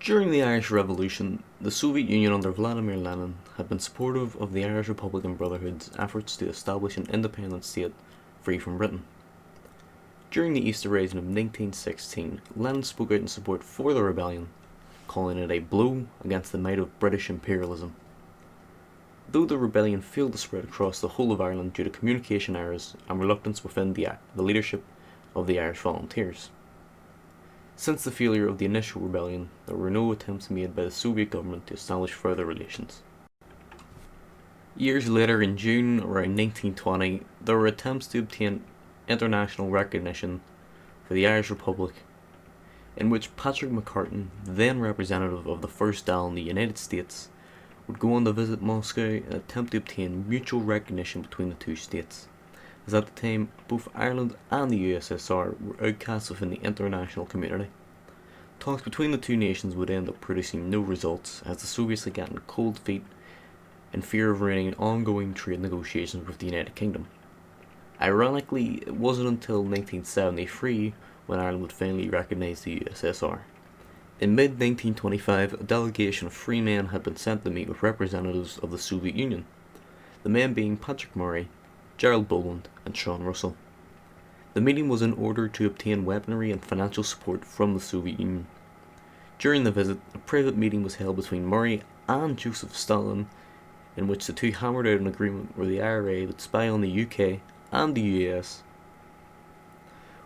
During the Irish Revolution, the Soviet Union under Vladimir Lenin had been supportive of the Irish Republican Brotherhood's efforts to establish an independent state free from Britain. During the Easter Rising of 1916, Lenin spoke out in support for the rebellion, calling it a blow against the might of British imperialism. Though the rebellion failed to spread across the whole of Ireland due to communication errors and reluctance within the leadership of the Irish Volunteers. Since the failure of the initial rebellion, there were no attempts made by the Soviet government to establish further relations. Years later, in June around 1920, there were attempts to obtain international recognition for the Irish Republic, in which Patrick McCartan, then representative of the First Dáil in the United States, would go on to visit Moscow and attempt to obtain mutual recognition between the two states, as at the time both Ireland and the USSR were outcasts within the international community. Talks between the two nations would end up producing no results, as the Soviets had gotten cold feet in fear of ruining ongoing trade negotiations with the United Kingdom. Ironically, it wasn't until 1973 when Ireland would finally recognise the USSR. In mid-1925, a delegation of free men had been sent to meet with representatives of the Soviet Union, the men being Patrick Murray, Gerald Boland and Sean Russell. The meeting was in order to obtain weaponry and financial support from the Soviet Union. During the visit, a private meeting was held between Murray and Joseph Stalin, in which the two hammered out an agreement where the IRA would spy on the UK and the US.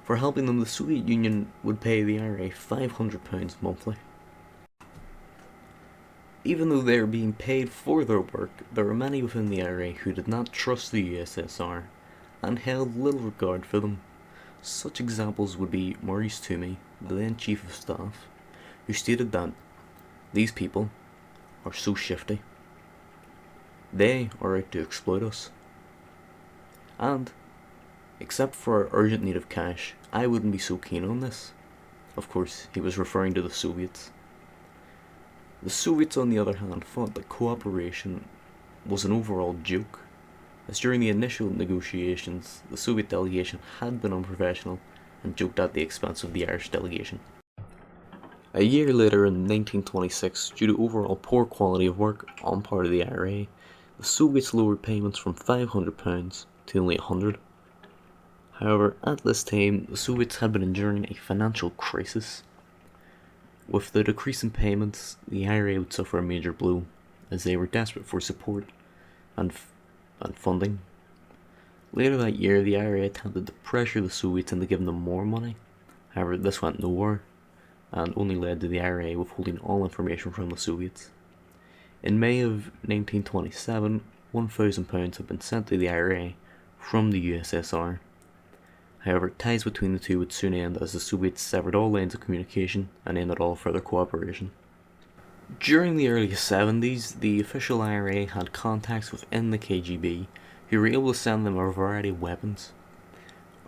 For helping them, the Soviet Union would pay the IRA £500 monthly. Even though they were being paid for their work, there were many within the IRA who did not trust the USSR and held little regard for them. Such examples would be Maurice Toomey, the then Chief of Staff, who stated that these people are so shifty. They are out to exploit us. And, except for our urgent need of cash, I wouldn't be so keen on this. Of course, he was referring to the Soviets. The Soviets, on the other hand, thought that cooperation was an overall joke, as during the initial negotiations, the Soviet delegation had been unprofessional and joked at the expense of the Irish delegation. A year later, in 1926, due to overall poor quality of work on part of the IRA, the Soviets lowered payments from £500 to only £100. However, at this time, the Soviets had been enduring a financial crisis. With the decrease in payments, the IRA would suffer a major blow, as they were desperate for support and funding. Later that year, the IRA attempted to pressure the Soviets into giving them more money. However, this went nowhere, and only led to the IRA withholding all information from the Soviets. In May of 1927, £1,000 had been sent to the IRA from the USSR. However, ties between the two would soon end as the Soviets severed all lines of communication and ended all further cooperation. During the early 70s, the official IRA had contacts within the KGB who were able to send them a variety of weapons.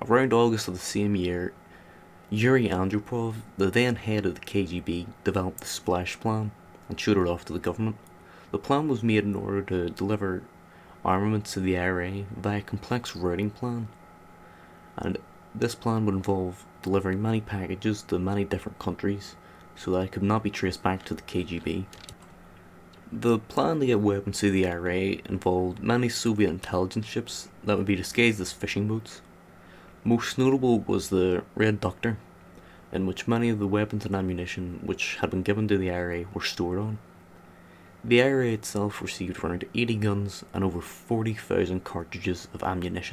Around August of the same year, Yuri Andropov, the then head of the KGB, developed the Splash Plan and showed it off to the government. The plan was made in order to deliver armaments to the IRA via a complex routing plan, and this plan would involve delivering many packages to many different countries so that it could not be traced back to the KGB. The plan to get weapons to the IRA involved many Soviet intelligence ships that would be disguised as fishing boats. Most notable was the Red Doctor, in which many of the weapons and ammunition which had been given to the IRA were stored on. The IRA itself received around 80 guns and over 40,000 cartridges of ammunition.